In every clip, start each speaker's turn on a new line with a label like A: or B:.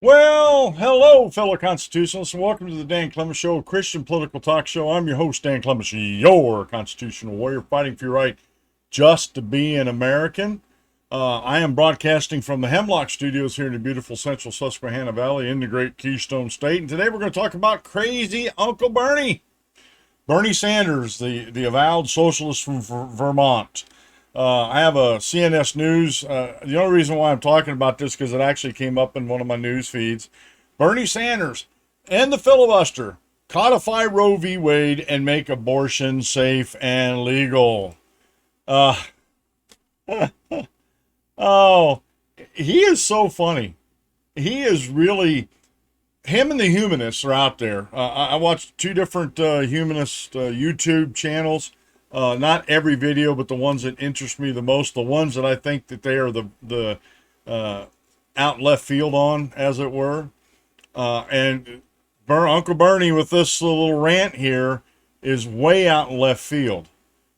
A: Well, hello, fellow constitutionalists, and welcome to the Dan Clements Show, a Christian political talk show. I'm your host, Dan Clements, your constitutional warrior, fighting for your right just to be an American. I am broadcasting from the Hemlock Studios here in the beautiful central Susquehanna Valley in the great Keystone State. And today we're going to talk about crazy Uncle Bernie. Bernie Sanders, the avowed socialist from Vermont. I have a CNS News. The only reason why I'm talking about this because it actually came up in one of my news feeds. Bernie Sanders and the filibuster codify Roe v. Wade and make abortion safe and legal. Oh, he is so funny. He is really, him and the humanists are out there. I watched two different humanist YouTube channels. Not every video, but the ones that interest me the most, the ones that I think that they are the out left field on, as it were. And Uncle Bernie with this little rant here is way out in left field.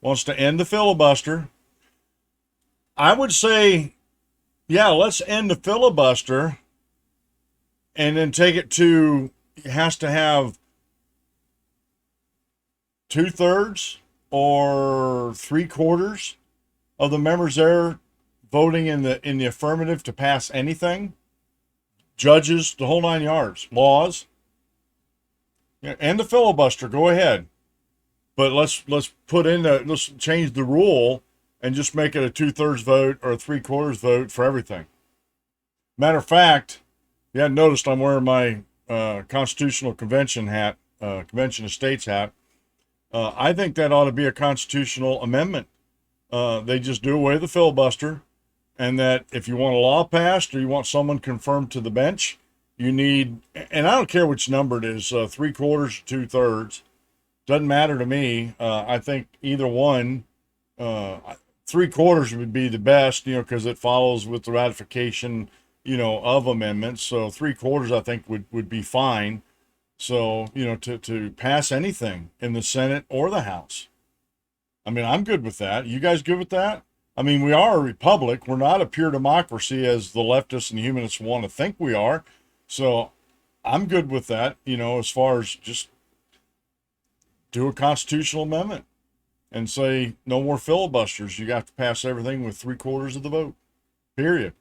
A: Wants to end the filibuster. I would say, yeah, let's end the filibuster and then take it to, it has to have 2/3 or 3/4 of the members there voting in the affirmative to pass anything, judges, the whole 9 yards, laws, and the filibuster. Go ahead, but let's change the rule and just make it a 2/3 vote or a 3/4 vote for everything. Matter of fact, you hadn't noticed I'm wearing my Constitutional Convention hat, Convention of States hat. I think that ought to be a constitutional amendment. They just do away with the filibuster, and that if you want a law passed or you want someone confirmed to the bench, you need, and I don't care which number it is, 3/4 or 2/3, doesn't matter to me. I think either one, 3/4 would be the best, because it follows with the ratification, of amendments. So 3/4 I think would be fine. So, to pass anything in the Senate or the House. I mean, I'm good with that. You guys good with that? I mean, we are a republic. We're not a pure democracy as the leftists and humanists want to think we are. So I'm good with that, as far as just do a constitutional amendment and say no more filibusters. You got to pass everything with 3/4 of the vote, period.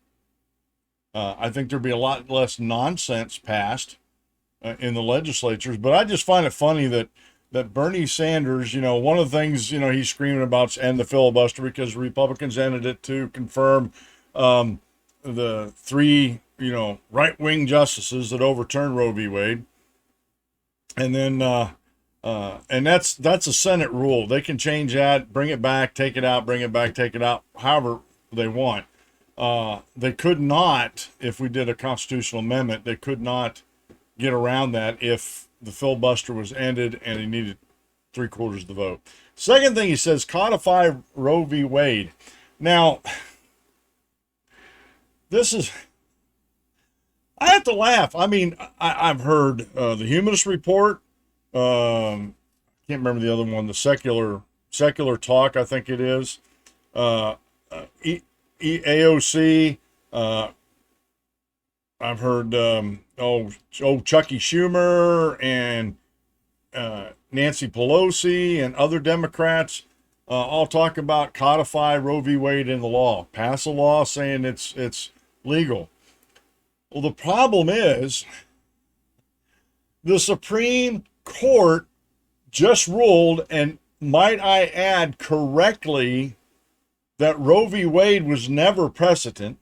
A: I think there'd be a lot less nonsense passed in the legislatures, but I just find it funny that Bernie Sanders, one of the things, he's screaming about is end the filibuster because Republicans ended it to confirm the three, right-wing justices that overturned Roe v. Wade. And then, and that's a Senate rule. They can change that, bring it back, take it out, bring it back, take it out, however they want. They could not, if we did a constitutional amendment, they could not get around that if the filibuster was ended and he needed 3/4 of the vote. Second thing he says, codify Roe v. Wade. Now, this is, I have to laugh. I mean, I've heard the Humanist Report. Can't remember the other one. The secular Talk, I think it is. AOC. I've heard Chucky Schumer and Nancy Pelosi and other Democrats all talk about codify Roe v. Wade in the law, pass a law saying it's legal. Well, the problem is the Supreme Court just ruled, and might I add correctly, that Roe v. Wade was never precedent.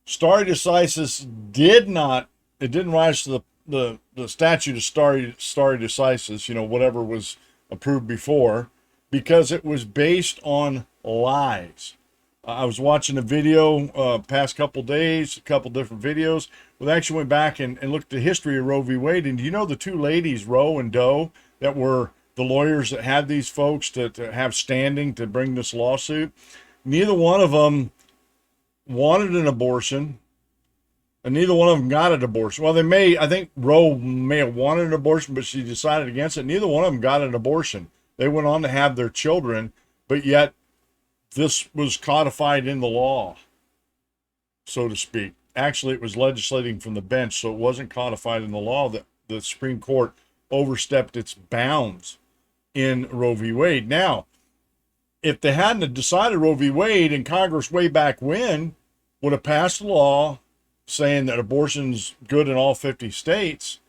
A: Stare decisis didn't rise to the statute of stare decisis, whatever was approved before, because it was based on lies. I was watching a video past couple days, a couple different videos. We actually went back and looked at the history of Roe v. Wade. And do you know the two ladies, Roe and Doe, that were the lawyers that had these folks to have standing to bring this lawsuit? Neither one of them wanted an abortion, and neither one of them got an abortion. Well, I think Roe may have wanted an abortion, but she decided against it. Neither one of them got an abortion. They went on to have their children, but yet this was codified in the law, so to speak. actually it was legislating from the bench, so it wasn't codified in the law. That the Supreme Court overstepped its bounds in Roe v. Wade. Now, if they hadn't decided Roe v. Wade, and Congress way back when would have passed a law saying that abortion's good in all 50 states,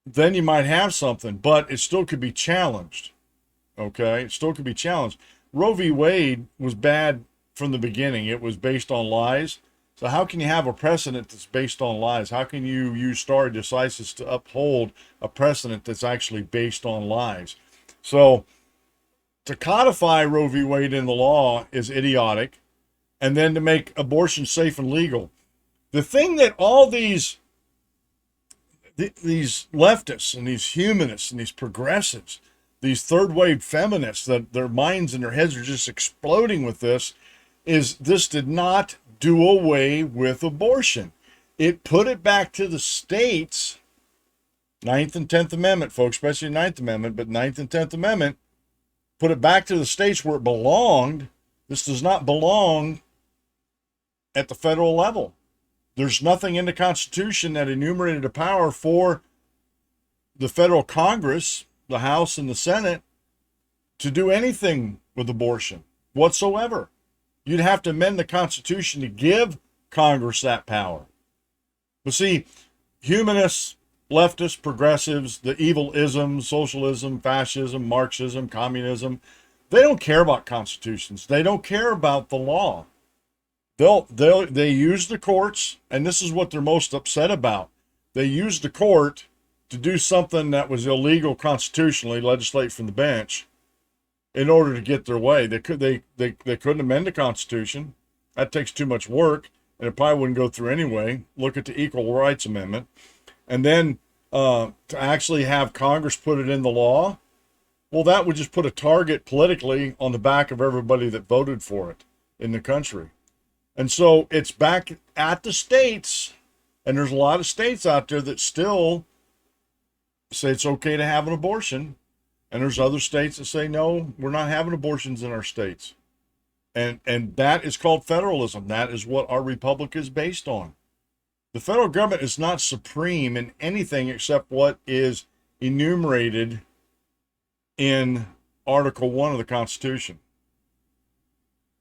A: then you might have something, but it still could be challenged. Okay, it still could be challenged. Roe v. Wade was bad from the beginning. It was based on lies. So how can you have a precedent that's based on lies? How can you use stare decisis to uphold a precedent that's actually based on lies? So to codify Roe v. Wade in the law is idiotic, and then to make abortion safe and legal. The thing that all these leftists and these humanists and these progressives, these third wave feminists, that their minds and their heads are just exploding with this, is this did not do away with abortion. It put it back to the states. 9th and 10th Amendment, folks, especially 9th Amendment, but 9th and 10th Amendment put it back to the states where it belonged. This does not belong at the federal level. There's nothing in the Constitution that enumerated a power for the federal Congress, the House and the Senate, to do anything with abortion whatsoever. You'd have to amend the Constitution to give Congress that power. But see, humanists, leftists, progressives, the evil isms, socialism, fascism, Marxism, communism, they don't care about constitutions. They don't care about the law. They use the courts, and this is what they're most upset about. They used the court to do something that was illegal constitutionally, legislate from the bench, in order to get their way. They couldn't amend the Constitution. That takes too much work, and it probably wouldn't go through anyway. Look at the Equal Rights Amendment. And then to actually have Congress put it in the law, well, that would just put a target politically on the back of everybody that voted for it in the country. And so it's back at the states, and there's a lot of states out there that still say it's okay to have an abortion. And there's other states that say, no, we're not having abortions in our states. And that is called federalism. That is what our republic is based on. The federal government is not supreme in anything except what is enumerated in Article 1 of the Constitution.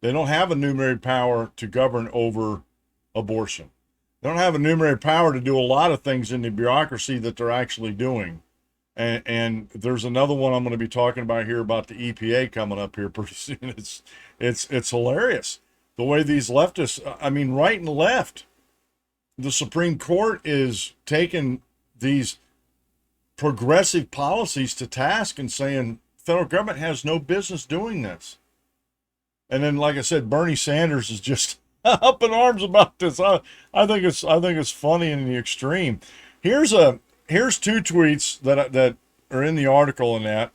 A: They don't have enumerated power to govern over abortion. They don't have enumerated power to do a lot of things in the bureaucracy that they're actually doing. And there's another one I'm going to be talking about here about the EPA coming up here pretty soon. It's hilarious the way these leftists, I mean, right and left, the Supreme Court is taking these progressive policies to task and saying federal government has no business doing this. And then, like I said, Bernie Sanders is just up in arms about this. I think it's funny in the extreme. Here's two tweets that are in the article in that.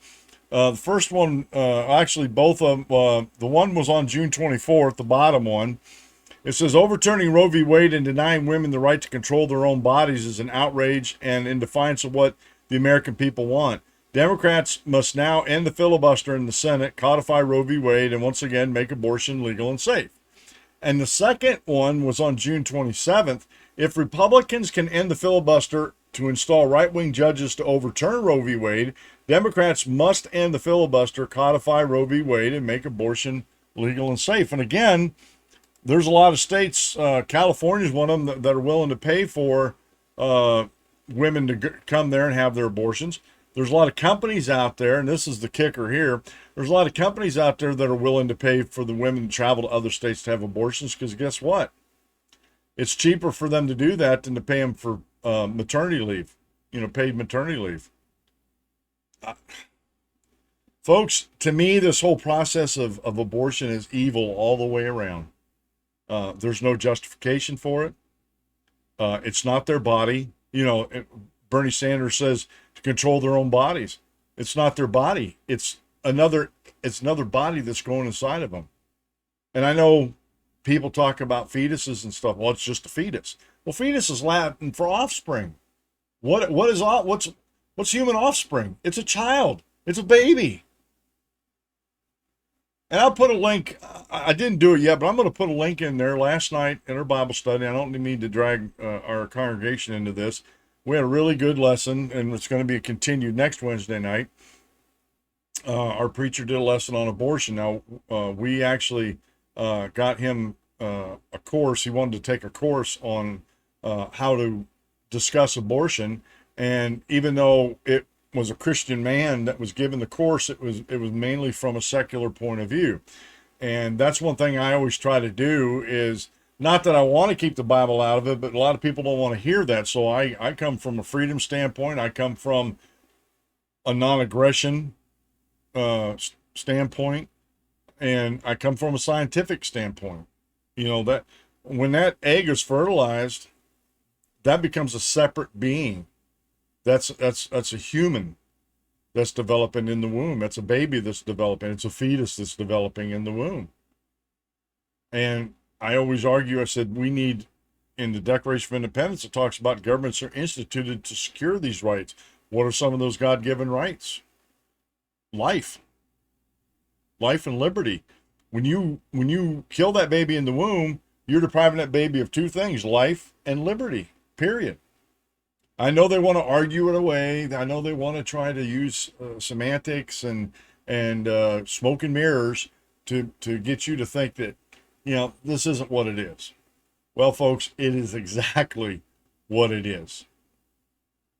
A: The first one, actually both of them, the one was on June 24th, the bottom one. It says, overturning Roe v. Wade and denying women the right to control their own bodies is an outrage and in defiance of what the American people want. Democrats must now end the filibuster in the Senate, codify Roe v. Wade, and once again make abortion legal and safe. And the second one was on June 27th. If Republicans can end the filibuster to install right-wing judges to overturn Roe v. Wade, Democrats must end the filibuster, codify Roe v. Wade, and make abortion legal and safe. And again, there's a lot of states, California is one of them, that are willing to pay for women to come there and have their abortions. There's a lot of companies out there, and this is the kicker here, there's a lot of companies out there that are willing to pay for the women to travel to other states to have abortions, because guess what? It's cheaper for them to do that than to pay them for maternity leave, paid maternity leave. Folks, to me, this whole process of abortion is evil all the way around. There's no justification for it. It's not their body. Bernie Sanders says to control their own bodies. It's not their body. It's another body that's growing inside of them. And I know people talk about fetuses and stuff. Well, it's just a fetus. Well, fetus is Latin for offspring. What's human offspring? It's a child. It's a baby. And I'll put a link. I didn't do it yet, but I'm going to put a link in there. Last night in our Bible study, I don't mean to drag our congregation into this. We had a really good lesson, and it's going to be continued next Wednesday night. Our preacher did a lesson on abortion. Now, we actually got him a course. He wanted to take a course on how to discuss abortion. And even though it was a Christian man that was given the course, it was mainly from a secular point of view. And that's one thing I always try to do is, not that I want to keep the Bible out of it, but a lot of people don't want to hear that. So I come from a freedom standpoint. I come from a non-aggression standpoint, and I come from a scientific standpoint. You know, that when that egg is fertilized, that becomes a separate being. That's a human that's developing in the womb. That's a baby that's developing. It's a fetus that's developing in the womb. And I always argue, I said, we need, in the Declaration of Independence, it talks about governments are instituted to secure these rights. What are some of those God-given rights? Life and liberty. When you kill that baby in the womb, you're depriving that baby of two things: life and liberty, period. I know they want to argue it away. I know they want to try to use semantics and smoke and mirrors to get you to think that, you know, this isn't what it is. Well, folks, it is exactly what it is.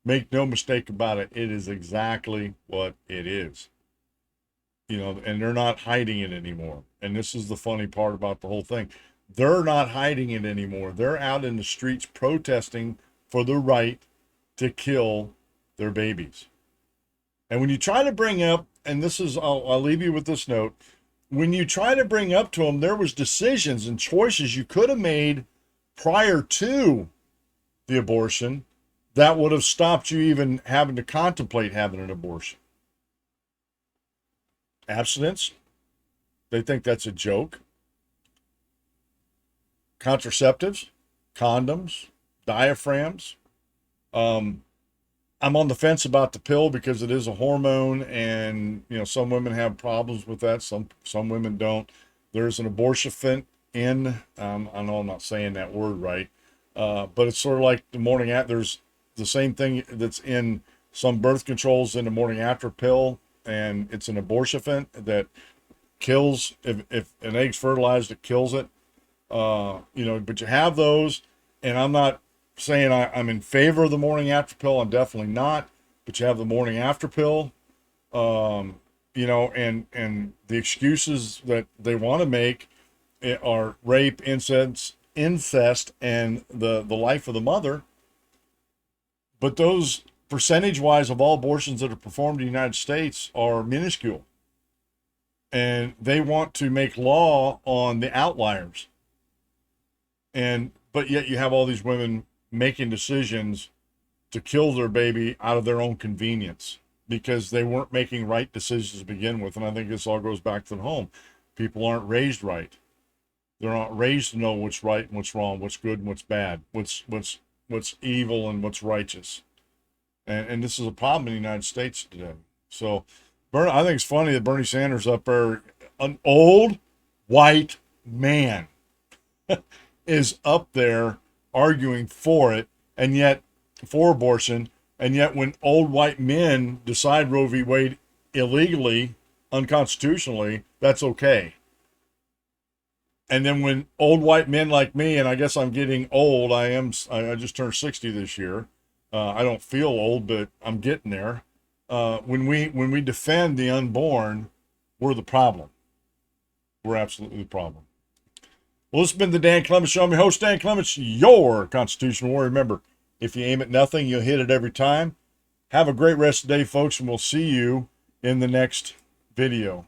A: Make no mistake about it. It is exactly what it is. You know, and they're not hiding it anymore. And this is the funny part about the whole thing. They're not hiding it anymore. They're out in the streets protesting for the right to kill their babies. And when you try to bring up, and this is, I'll leave you with this note, when you try to bring up to them, there was decisions and choices you could have made prior to the abortion that would have stopped you even having to contemplate having an abortion. Abstinence, they think that's a joke. Contraceptives, condoms, diaphragms. I'm on the fence about the pill because it is a hormone, and you know, some women have problems with that. Some women don't. There's an abortifacient in. I know I'm not saying that word right, but it's sort of like the morning after. There's the same thing that's in some birth controls in the morning after pill, and it's an abortifacient that kills. If an egg's fertilized, it kills it. You know, but you have those, and I'm not saying I'm in favor of the morning after pill. I'm definitely not. But you have the morning after pill, you know, and the excuses that they want to make are rape, incest, and the life of the mother. But those, percentage-wise, of all abortions that are performed in the United States are minuscule. And they want to make law on the outliers. But yet you have all these women making decisions to kill their baby out of their own convenience because they weren't making right decisions to begin with. And I think this all goes back to the home. People aren't raised right. They're not raised to know what's right and what's wrong, what's good and what's bad, what's evil and what's righteous. And this is a problem in the United States today. So I think it's funny that Bernie Sanders up there, an old white man, is up there arguing for it, and yet for abortion, and yet when old white men decide Roe v. Wade illegally, unconstitutionally, that's okay. And then when old white men like me, and I guess I'm getting old, I just turned 60 this year. I don't feel old, but I'm getting there. When we defend the unborn, we're the problem. We're absolutely the problem. Well, this has been the Dan Clements Show. I'm your host, Dan Clements, your constitutional warrior. Remember, if you aim at nothing, you'll hit it every time. Have a great rest of the day, folks, and we'll see you in the next video.